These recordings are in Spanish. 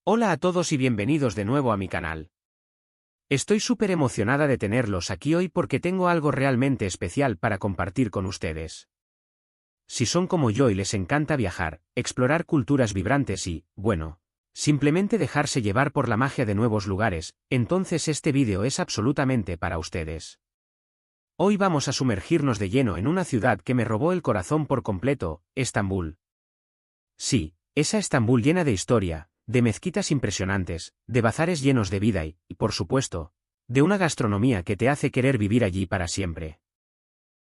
Hola a todos y bienvenidos de nuevo a mi canal. Estoy súper emocionada de tenerlos aquí hoy porque tengo algo realmente especial para compartir con ustedes. Si son como yo y les encanta viajar, explorar culturas vibrantes y, bueno, simplemente dejarse llevar por la magia de nuevos lugares, entonces este vídeo es absolutamente para ustedes. Hoy vamos a sumergirnos de lleno en una ciudad que me robó el corazón por completo, Estambul. Sí, esa Estambul llena de historia, de mezquitas impresionantes, de bazares llenos de vida y, por supuesto, de una gastronomía que te hace querer vivir allí para siempre.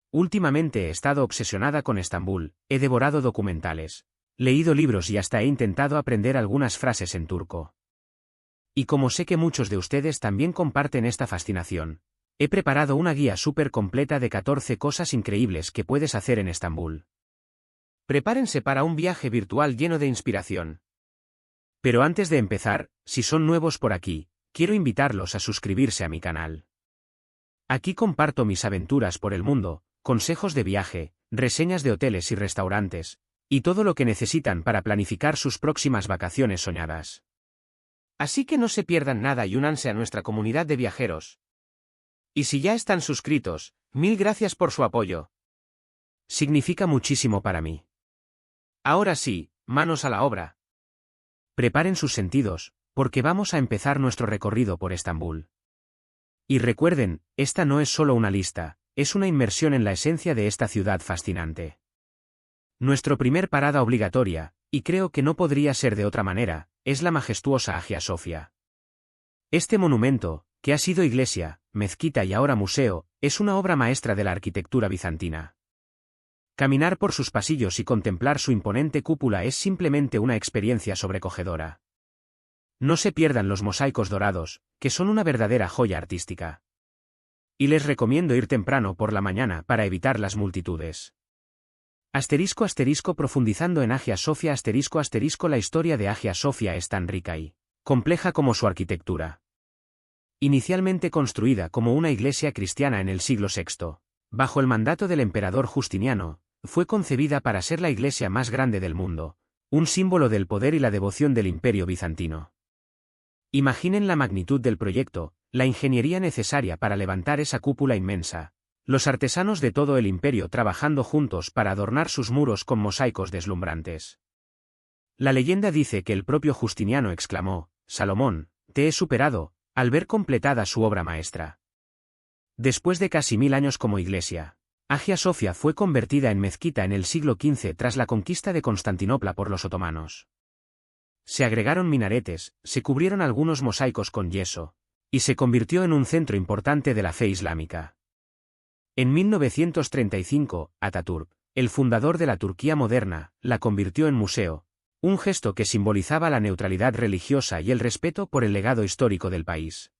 Últimamente he estado obsesionada con Estambul, he devorado documentales, leído libros y hasta he intentado aprender algunas frases en turco. Y como sé que muchos de ustedes también comparten esta fascinación, he preparado una guía súper completa de 14 cosas increíbles que puedes hacer en Estambul. Prepárense para un viaje virtual lleno de inspiración. Pero antes de empezar, si son nuevos por aquí, quiero invitarlos a suscribirse a mi canal. Aquí comparto mis aventuras por el mundo, consejos de viaje, reseñas de hoteles y restaurantes, y todo lo que necesitan para planificar sus próximas vacaciones soñadas. Así que no se pierdan nada y únanse a nuestra comunidad de viajeros. Y si ya están suscritos, mil gracias por su apoyo. Significa muchísimo para mí. Ahora sí, manos a la obra. Preparen sus sentidos, porque vamos a empezar nuestro recorrido por Estambul. Y recuerden, esta no es solo una lista, es una inmersión en la esencia de esta ciudad fascinante. Nuestro primer parada obligatoria, y creo que no podría ser de otra manera, es la majestuosa Hagia Sofia. Este monumento, que ha sido iglesia, mezquita y ahora museo, es una obra maestra de la arquitectura bizantina. Caminar por sus pasillos y contemplar su imponente cúpula es simplemente una experiencia sobrecogedora. No se pierdan los mosaicos dorados, que son una verdadera joya artística. Y les recomiendo ir temprano por la mañana para evitar las multitudes. *** Profundizando en Hagia Sofia *** La historia de Hagia Sofia es tan rica y compleja como su arquitectura. Inicialmente construida como una iglesia cristiana en el siglo VI, bajo el mandato del emperador Justiniano, fue concebida para ser la iglesia más grande del mundo, un símbolo del poder y la devoción del Imperio bizantino. Imaginen la magnitud del proyecto, la ingeniería necesaria para levantar esa cúpula inmensa, los artesanos de todo el imperio trabajando juntos para adornar sus muros con mosaicos deslumbrantes. La leyenda dice que el propio Justiniano exclamó: «Salomón, te he superado», al ver completada su obra maestra. Después de casi 1000 años como iglesia, Hagia Sofia fue convertida en mezquita en el siglo XV tras la conquista de Constantinopla por los otomanos. Se agregaron minaretes, se cubrieron algunos mosaicos con yeso, y se convirtió en un centro importante de la fe islámica. En 1935, Atatürk, el fundador de la Turquía moderna, la convirtió en museo, un gesto que simbolizaba la neutralidad religiosa y el respeto por el legado histórico del país.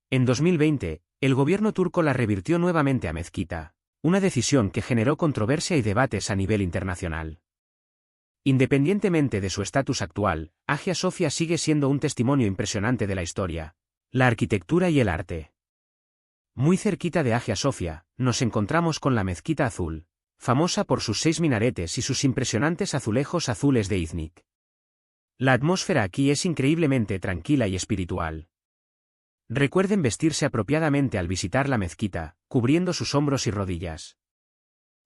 En 2020, el gobierno turco la revirtió nuevamente a mezquita, una decisión que generó controversia y debates a nivel internacional. Independientemente de su estatus actual, Hagia Sofia sigue siendo un testimonio impresionante de la historia, la arquitectura y el arte. Muy cerquita de Hagia Sofia, nos encontramos con la Mezquita Azul, famosa por sus 6 minaretes y sus impresionantes azulejos azules de Iznik. La atmósfera aquí es increíblemente tranquila y espiritual. Recuerden vestirse apropiadamente al visitar la mezquita, cubriendo sus hombros y rodillas.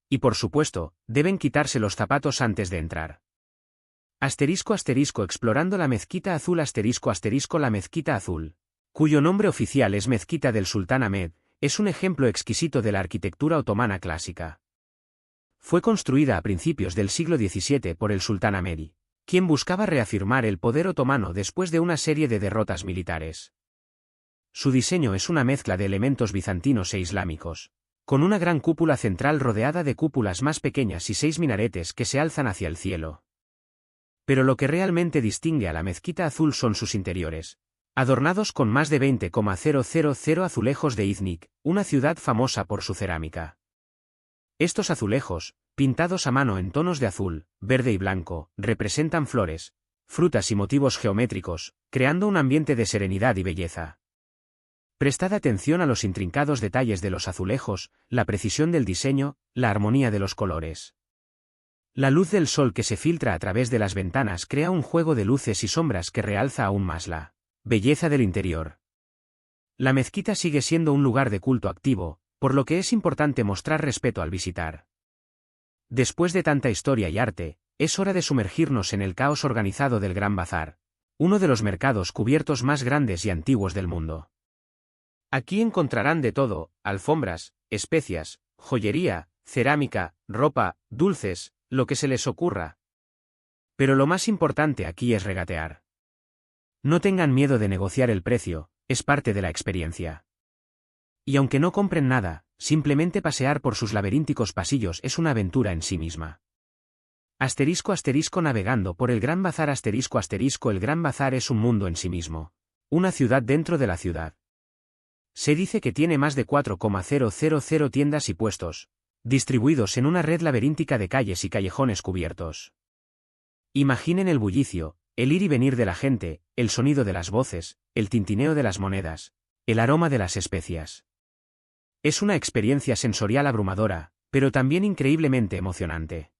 Y por supuesto, deben quitarse los zapatos antes de entrar. Explorando la Mezquita Azul La Mezquita Azul, cuyo nombre oficial es Mezquita del Sultán Ahmed, es un ejemplo exquisito de la arquitectura otomana clásica. Fue construida a principios del siglo XVII por el sultán Ahmedi, quien buscaba reafirmar el poder otomano después de una serie de derrotas militares. Su diseño es una mezcla de elementos bizantinos e islámicos, con una gran cúpula central rodeada de cúpulas más pequeñas y 6 minaretes que se alzan hacia el cielo. Pero lo que realmente distingue a la Mezquita Azul son sus interiores, adornados con más de 20,000 azulejos de Iznik, una ciudad famosa por su cerámica. Estos azulejos, pintados a mano en tonos de azul, verde y blanco, representan flores, frutas y motivos geométricos, creando un ambiente de serenidad y belleza. Prestad atención a los intrincados detalles de los azulejos, la precisión del diseño, la armonía de los colores. La luz del sol que se filtra a través de las ventanas crea un juego de luces y sombras que realza aún más la belleza del interior. La mezquita sigue siendo un lugar de culto activo, por lo que es importante mostrar respeto al visitar. Después de tanta historia y arte, es hora de sumergirnos en el caos organizado del Gran Bazar, uno de los mercados cubiertos más grandes y antiguos del mundo. Aquí encontrarán de todo: alfombras, especias, joyería, cerámica, ropa, dulces, lo que se les ocurra. Pero lo más importante aquí es regatear. No tengan miedo de negociar el precio, es parte de la experiencia. Y aunque no compren nada, simplemente pasear por sus laberínticos pasillos es una aventura en sí misma. Navegando por el Gran Bazar el Gran Bazar es un mundo en sí mismo. Una ciudad dentro de la ciudad. Se dice que tiene más de 4,000 tiendas y puestos, distribuidos en una red laberíntica de calles y callejones cubiertos. Imaginen el bullicio, el ir y venir de la gente, el sonido de las voces, el tintineo de las monedas, el aroma de las especias. Es una experiencia sensorial abrumadora, pero también increíblemente emocionante.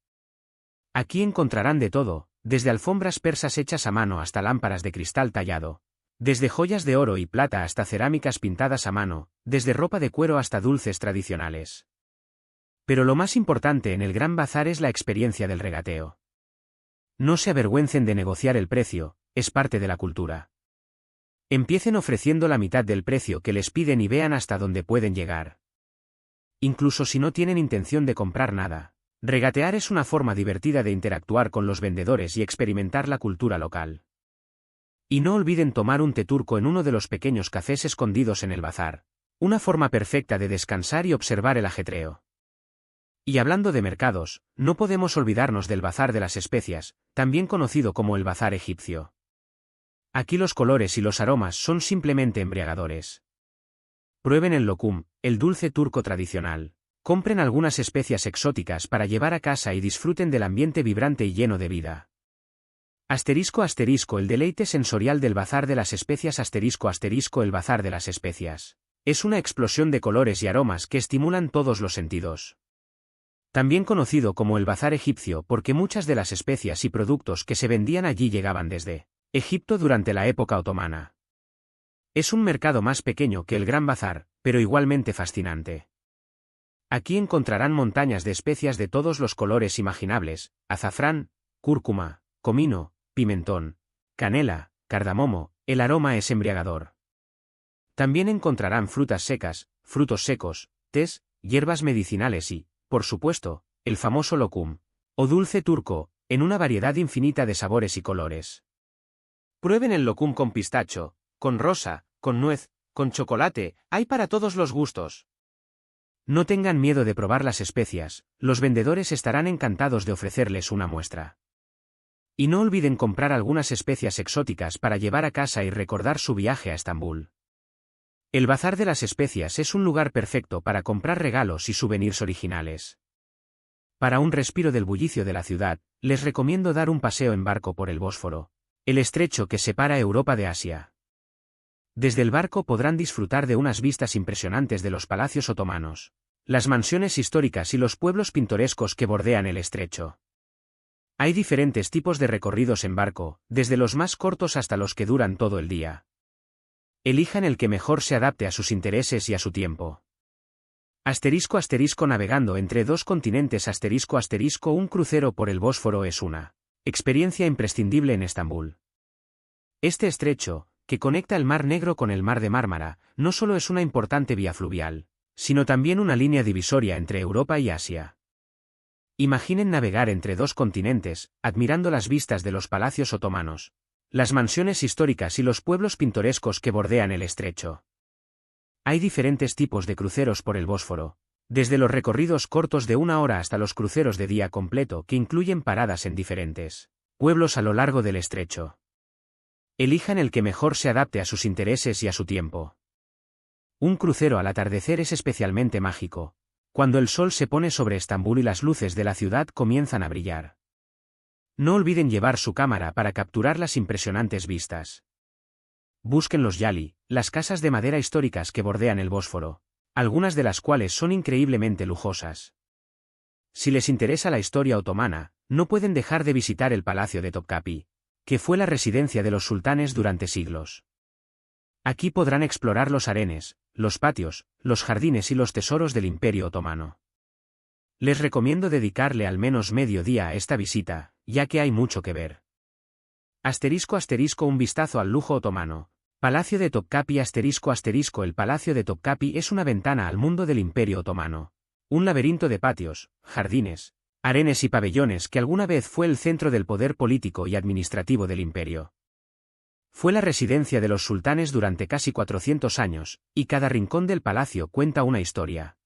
Aquí encontrarán de todo, desde alfombras persas hechas a mano hasta lámparas de cristal tallado, desde joyas de oro y plata hasta cerámicas pintadas a mano, desde ropa de cuero hasta dulces tradicionales. Pero lo más importante en el Gran Bazar es la experiencia del regateo. No se avergüencen de negociar el precio, es parte de la cultura. Empiecen ofreciendo la mitad del precio que les piden y vean hasta dónde pueden llegar. Incluso si no tienen intención de comprar nada, regatear es una forma divertida de interactuar con los vendedores y experimentar la cultura local. Y no olviden tomar un té turco en uno de los pequeños cafés escondidos en el bazar, una forma perfecta de descansar y observar el ajetreo. Y hablando de mercados, no podemos olvidarnos del Bazar de las Especias, también conocido como el Bazar egipcio. Aquí los colores y los aromas son simplemente embriagadores. Prueben el lokum, el dulce turco tradicional. Compren algunas especias exóticas para llevar a casa y disfruten del ambiente vibrante y lleno de vida. ***, el deleite sensorial del Bazar de las Especias ***, el Bazar de las Especias. Es una explosión de colores y aromas que estimulan todos los sentidos. También conocido como el Bazar egipcio porque muchas de las especias y productos que se vendían allí llegaban desde Egipto durante la época otomana. Es un mercado más pequeño que el Gran Bazar, pero igualmente fascinante. Aquí encontrarán montañas de especias de todos los colores imaginables: azafrán, cúrcuma, comino, pimentón, canela, cardamomo. El aroma es embriagador. También encontrarán frutas secas, frutos secos, tés, hierbas medicinales y, por supuesto, el famoso lokum, o dulce turco, en una variedad infinita de sabores y colores. Prueben el lokum con pistacho, con rosa, con nuez, con chocolate, hay para todos los gustos. No tengan miedo de probar las especias, los vendedores estarán encantados de ofrecerles una muestra. Y no olviden comprar algunas especias exóticas para llevar a casa y recordar su viaje a Estambul. El Bazar de las Especias es un lugar perfecto para comprar regalos y souvenirs originales. Para un respiro del bullicio de la ciudad, les recomiendo dar un paseo en barco por el Bósforo, el estrecho que separa Europa de Asia. Desde el barco podrán disfrutar de unas vistas impresionantes de los palacios otomanos, las mansiones históricas y los pueblos pintorescos que bordean el estrecho. Hay diferentes tipos de recorridos en barco, desde los más cortos hasta los que duran todo el día. Elijan el que mejor se adapte a sus intereses y a su tiempo. Navegando entre dos continentes un crucero por el Bósforo es una experiencia imprescindible en Estambul. Este estrecho, que conecta el Mar Negro con el Mar de Mármara, no solo es una importante vía fluvial, sino también una línea divisoria entre Europa y Asia. Imaginen navegar entre dos continentes, admirando las vistas de los palacios otomanos, las mansiones históricas y los pueblos pintorescos que bordean el estrecho. Hay diferentes tipos de cruceros por el Bósforo, desde los recorridos cortos de 1 hora hasta los cruceros de día completo que incluyen paradas en diferentes pueblos a lo largo del estrecho. Elijan el que mejor se adapte a sus intereses y a su tiempo. Un crucero al atardecer es especialmente mágico, cuando el sol se pone sobre Estambul y las luces de la ciudad comienzan a brillar. No olviden llevar su cámara para capturar las impresionantes vistas. Busquen los yali, las casas de madera históricas que bordean el Bósforo, algunas de las cuales son increíblemente lujosas. Si les interesa la historia otomana, no pueden dejar de visitar el Palacio de Topkapi, que fue la residencia de los sultanes durante siglos. Aquí podrán explorar los harenes, los patios, los jardines y los tesoros del Imperio Otomano. Les recomiendo dedicarle al menos medio día a esta visita, ya que hay mucho que ver. *** Un vistazo al lujo otomano. Palacio de Topkapi *** El Palacio de Topkapi es una ventana al mundo del Imperio Otomano. Un laberinto de patios, jardines, harenes y pabellones que alguna vez fue el centro del poder político y administrativo del imperio. Fue la residencia de los sultanes durante casi 400 años, y cada rincón del palacio cuenta una historia.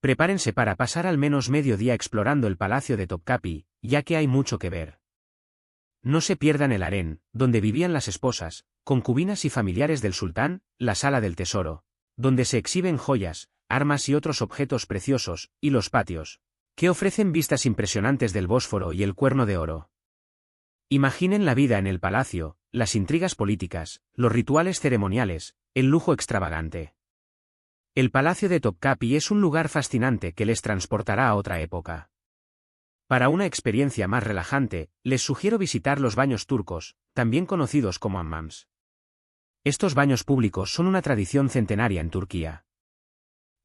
Prepárense para pasar al menos medio día explorando el Palacio de Topkapi, ya que hay mucho que ver. No se pierdan el harén, donde vivían las esposas, concubinas y familiares del sultán, la sala del tesoro, donde se exhiben joyas, armas y otros objetos preciosos, y los patios, que ofrecen vistas impresionantes del Bósforo y el Cuerno de Oro. Imaginen la vida en el palacio, las intrigas políticas, los rituales ceremoniales, el lujo extravagante. El Palacio de Topkapi es un lugar fascinante que les transportará a otra época. Para una experiencia más relajante, les sugiero visitar los baños turcos, también conocidos como hammams. Estos baños públicos son una tradición centenaria en Turquía.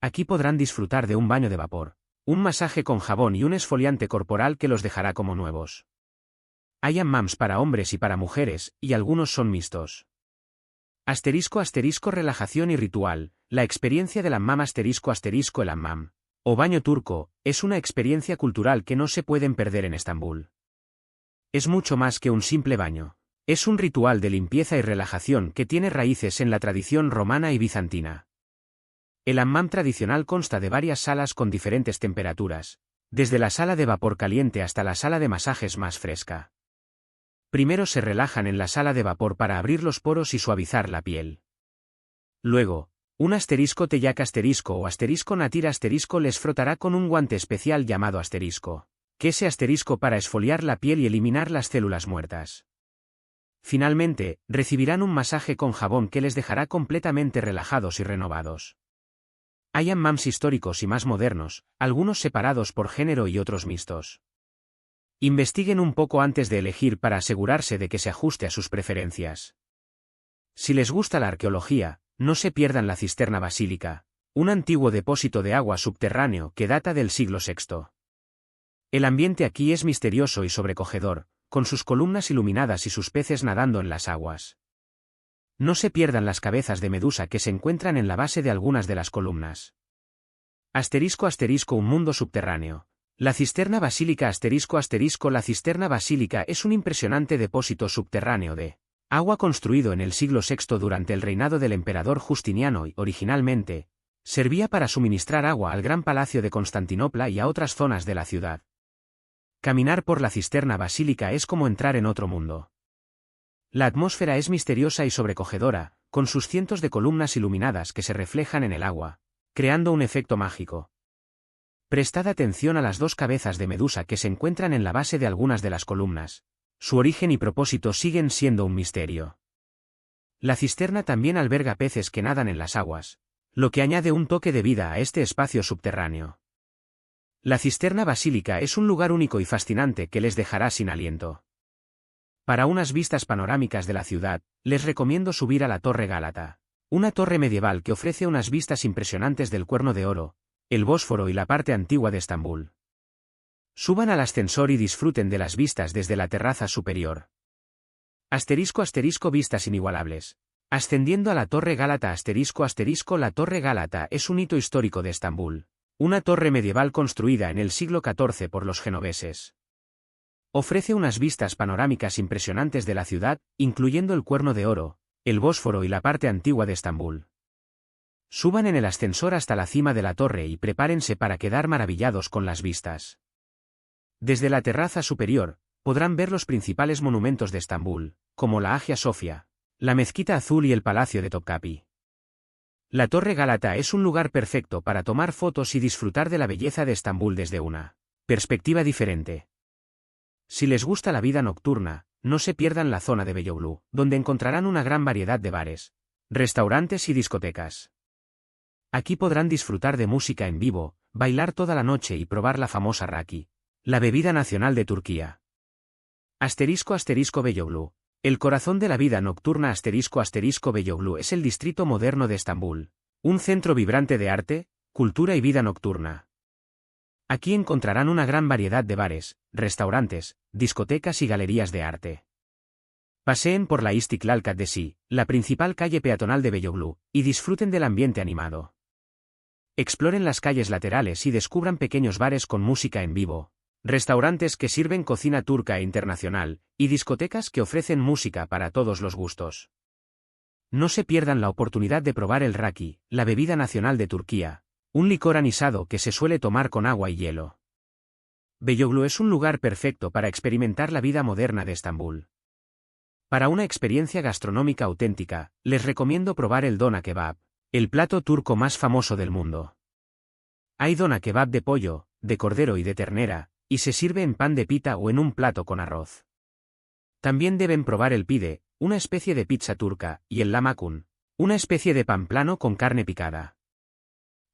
Aquí podrán disfrutar de un baño de vapor, un masaje con jabón y un esfoliante corporal que los dejará como nuevos. Hay hammams para hombres y para mujeres, y algunos son mixtos. *** Relajación y ritual. La experiencia del hammam *** El hammam, o baño turco, es una experiencia cultural que no se pueden perder en Estambul. Es mucho más que un simple baño. Es un ritual de limpieza y relajación que tiene raíces en la tradición romana y bizantina. El hammam tradicional consta de varias salas con diferentes temperaturas, desde la sala de vapor caliente hasta la sala de masajes más fresca. Primero se relajan en la sala de vapor para abrir los poros y suavizar la piel. Luego, un *teyak o natir les frotará con un guante especial llamado asterisco, que ese asterisco para esfoliar la piel y eliminar las células muertas. Finalmente, recibirán un masaje con jabón que les dejará completamente relajados y renovados. Hay hammams históricos y más modernos, algunos separados por género y otros mixtos. Investiguen un poco antes de elegir para asegurarse de que se ajuste a sus preferencias. Si les gusta la arqueología, no se pierdan la cisterna basílica, un antiguo depósito de agua subterráneo que data del siglo VI. El ambiente aquí es misterioso y sobrecogedor, con sus columnas iluminadas y sus peces nadando en las aguas. No se pierdan las cabezas de medusa que se encuentran en la base de algunas de las columnas. Un mundo subterráneo. La cisterna basílica La cisterna basílica es un impresionante depósito subterráneo de agua construido en el siglo VI durante el reinado del emperador Justiniano y, originalmente, servía para suministrar agua al Gran Palacio de Constantinopla y a otras zonas de la ciudad. Caminar por la cisterna basílica es como entrar en otro mundo. La atmósfera es misteriosa y sobrecogedora, con sus cientos de columnas iluminadas que se reflejan en el agua, creando un efecto mágico. Prestad atención a las dos cabezas de medusa que se encuentran en la base de algunas de las columnas. Su origen y propósito siguen siendo un misterio. La cisterna también alberga peces que nadan en las aguas, lo que añade un toque de vida a este espacio subterráneo. La cisterna basílica es un lugar único y fascinante que les dejará sin aliento. Para unas vistas panorámicas de la ciudad, les recomiendo subir a la Torre Gálata, una torre medieval que ofrece unas vistas impresionantes del Cuerno de Oro, el Bósforo y la parte antigua de Estambul. Suban al ascensor y disfruten de las vistas desde la terraza superior. Vistas inigualables. Ascendiendo a la Torre Gálata La Torre Gálata es un hito histórico de Estambul, una torre medieval construida en el siglo XIV por los genoveses. Ofrece unas vistas panorámicas impresionantes de la ciudad, incluyendo el Cuerno de Oro, el Bósforo y la parte antigua de Estambul. Suban en el ascensor hasta la cima de la torre y prepárense para quedar maravillados con las vistas. Desde la terraza superior, podrán ver los principales monumentos de Estambul, como la Hagia Sofia, la Mezquita Azul y el Palacio de Topkapi. La Torre Gálata es un lugar perfecto para tomar fotos y disfrutar de la belleza de Estambul desde una perspectiva diferente. Si les gusta la vida nocturna, no se pierdan la zona de Beyoğlu, donde encontrarán una gran variedad de bares, restaurantes y discotecas. Aquí podrán disfrutar de música en vivo, bailar toda la noche y probar la famosa raki, la bebida nacional de Turquía. Beyoğlu. El corazón de la vida nocturna Beyoğlu es el distrito moderno de Estambul, un centro vibrante de arte, cultura y vida nocturna. Aquí encontrarán una gran variedad de bares, restaurantes, discotecas y galerías de arte. Paseen por la İstiklal Caddesi, la principal calle peatonal de Beyoğlu, y disfruten del ambiente animado. Exploren las calles laterales y descubran pequeños bares con música en vivo, restaurantes que sirven cocina turca e internacional, y discotecas que ofrecen música para todos los gustos. No se pierdan la oportunidad de probar el raki, la bebida nacional de Turquía, un licor anisado que se suele tomar con agua y hielo. Beyoğlu es un lugar perfecto para experimentar la vida moderna de Estambul. Para una experiencia gastronómica auténtica, les recomiendo probar el Dona Kebab, el plato turco más famoso del mundo. Hay Dona Kebab de pollo, de cordero y de ternera, y se sirve en pan de pita o en un plato con arroz. También deben probar el pide, una especie de pizza turca, y el lahmacun, una especie de pan plano con carne picada.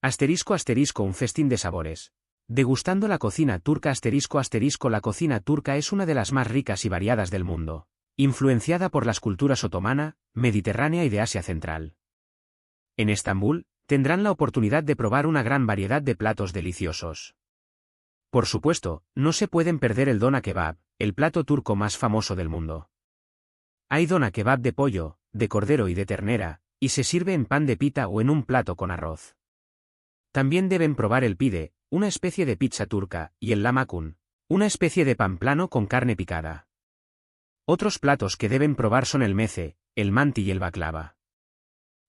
Un festín de sabores. Degustando la cocina turca La cocina turca es una de las más ricas y variadas del mundo, influenciada por las culturas otomana, mediterránea y de Asia Central. En Estambul, tendrán la oportunidad de probar una gran variedad de platos deliciosos. Por supuesto, no se pueden perder el Dona Kebab, el plato turco más famoso del mundo. Hay Dona Kebab de pollo, de cordero y de ternera, y se sirve en pan de pita o en un plato con arroz. También deben probar el pide, una especie de pizza turca, y el lahmacun, una especie de pan plano con carne picada. Otros platos que deben probar son el meze, el manti y el baklava.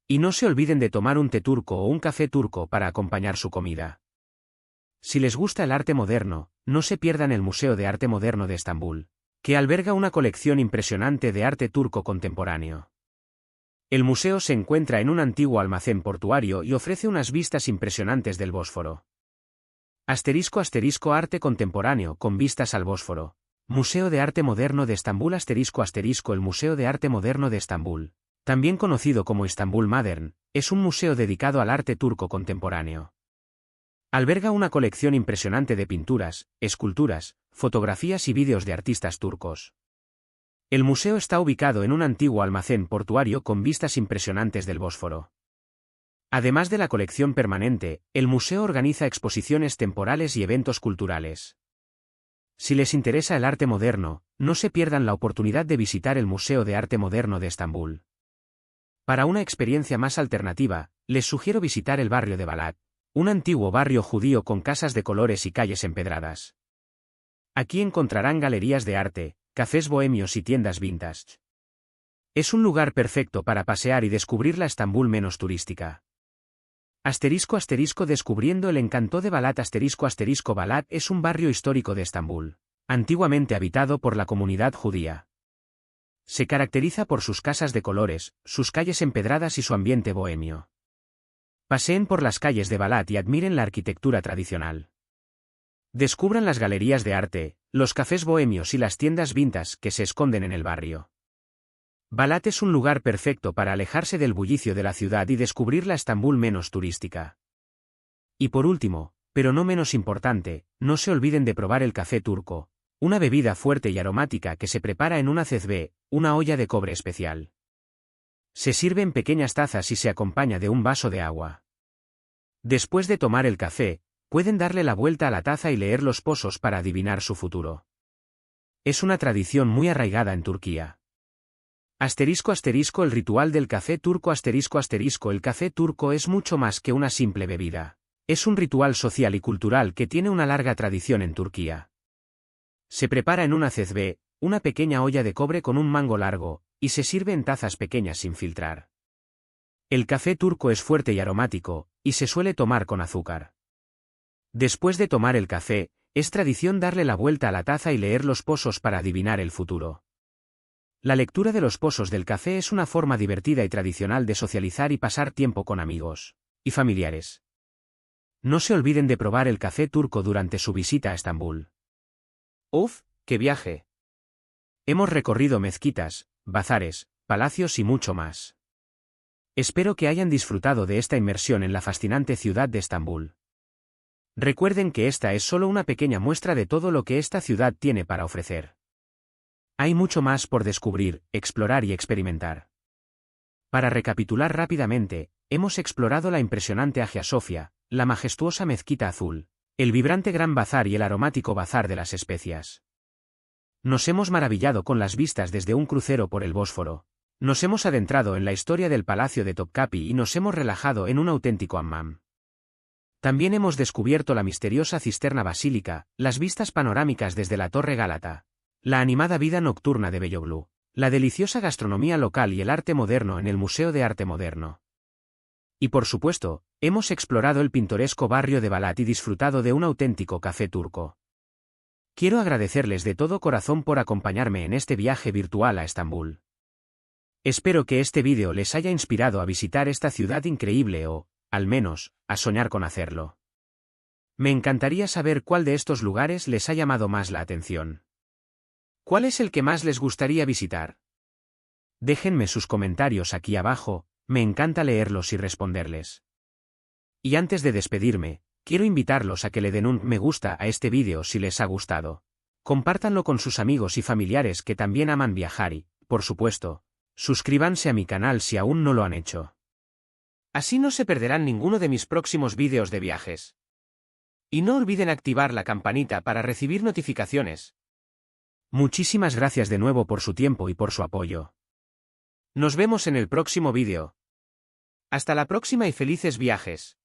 Y no se olviden de tomar un té turco o un café turco para acompañar su comida. Si les gusta el arte moderno, no se pierdan el Museo de Arte Moderno de Estambul, que alberga una colección impresionante de arte turco contemporáneo. El museo se encuentra en un antiguo almacén portuario y ofrece unas vistas impresionantes del Bósforo. Arte contemporáneo con vistas al Bósforo. Museo de Arte Moderno de Estambul El Museo de Arte Moderno de Estambul, también conocido como Istanbul Modern, es un museo dedicado al arte turco contemporáneo. Alberga una colección impresionante de pinturas, esculturas, fotografías y vídeos de artistas turcos. El museo está ubicado en un antiguo almacén portuario con vistas impresionantes del Bósforo. Además de la colección permanente, el museo organiza exposiciones temporales y eventos culturales. Si les interesa el arte moderno, no se pierdan la oportunidad de visitar el Museo de Arte Moderno de Estambul. Para una experiencia más alternativa, les sugiero visitar el barrio de Balat, un antiguo barrio judío con casas de colores y calles empedradas. Aquí encontrarán galerías de arte, cafés bohemios y tiendas vintage. Es un lugar perfecto para pasear y descubrir la Estambul menos turística. Descubriendo el encanto de Balat Balat es un barrio histórico de Estambul, antiguamente habitado por la comunidad judía. Se caracteriza por sus casas de colores, sus calles empedradas y su ambiente bohemio. Paseen por las calles de Balat y admiren la arquitectura tradicional. Descubran las galerías de arte, los cafés bohemios y las tiendas vintage que se esconden en el barrio. Balat es un lugar perfecto para alejarse del bullicio de la ciudad y descubrir la Estambul menos turística. Y por último, pero no menos importante, no se olviden de probar el café turco, una bebida fuerte y aromática que se prepara en una cezbe, una olla de cobre especial. Se sirve en pequeñas tazas y se acompaña de un vaso de agua. Después de tomar el café, pueden darle la vuelta a la taza y leer los pozos para adivinar su futuro. Es una tradición muy arraigada en Turquía. El ritual del café turco El café turco es mucho más que una simple bebida. Es un ritual social y cultural que tiene una larga tradición en Turquía. Se prepara en una cezbe, una pequeña olla de cobre con un mango largo, y se sirve en tazas pequeñas sin filtrar. El café turco es fuerte y aromático, y se suele tomar con azúcar. Después de tomar el café, es tradición darle la vuelta a la taza y leer los pozos para adivinar el futuro. La lectura de los pozos del café es una forma divertida y tradicional de socializar y pasar tiempo con amigos y familiares. No se olviden de probar el café turco durante su visita a Estambul. ¡Uf, qué viaje! Hemos recorrido mezquitas, bazares, palacios y mucho más. Espero que hayan disfrutado de esta inmersión en la fascinante ciudad de Estambul. Recuerden que esta es solo una pequeña muestra de todo lo que esta ciudad tiene para ofrecer. Hay mucho más por descubrir, explorar y experimentar. Para recapitular rápidamente, hemos explorado la impresionante Hagia Sofia, la majestuosa Mezquita Azul, el vibrante Gran Bazar y el aromático Bazar de las Especias. Nos hemos maravillado con las vistas desde un crucero por el Bósforo. Nos hemos adentrado en la historia del Palacio de Topkapi y nos hemos relajado en un auténtico hammam. También hemos descubierto la misteriosa cisterna basílica, las vistas panorámicas desde la Torre Gálata, la animada vida nocturna de Beyoğlu, la deliciosa gastronomía local y el arte moderno en el Museo de Arte Moderno. Y por supuesto, hemos explorado el pintoresco barrio de Balat y disfrutado de un auténtico café turco. Quiero agradecerles de todo corazón por acompañarme en este viaje virtual a Estambul. Espero que este vídeo les haya inspirado a visitar esta ciudad increíble o, al menos, a soñar con hacerlo. Me encantaría saber cuál de estos lugares les ha llamado más la atención. ¿Cuál es el que más les gustaría visitar? Déjenme sus comentarios aquí abajo, me encanta leerlos y responderles. Y antes de despedirme, quiero invitarlos a que le den un me gusta a este vídeo si les ha gustado. Compártanlo con sus amigos y familiares que también aman viajar y, por supuesto, suscríbanse a mi canal si aún no lo han hecho. Así no se perderán ninguno de mis próximos vídeos de viajes. Y no olviden activar la campanita para recibir notificaciones. Muchísimas gracias de nuevo por su tiempo y por su apoyo. Nos vemos en el próximo vídeo. Hasta la próxima y felices viajes.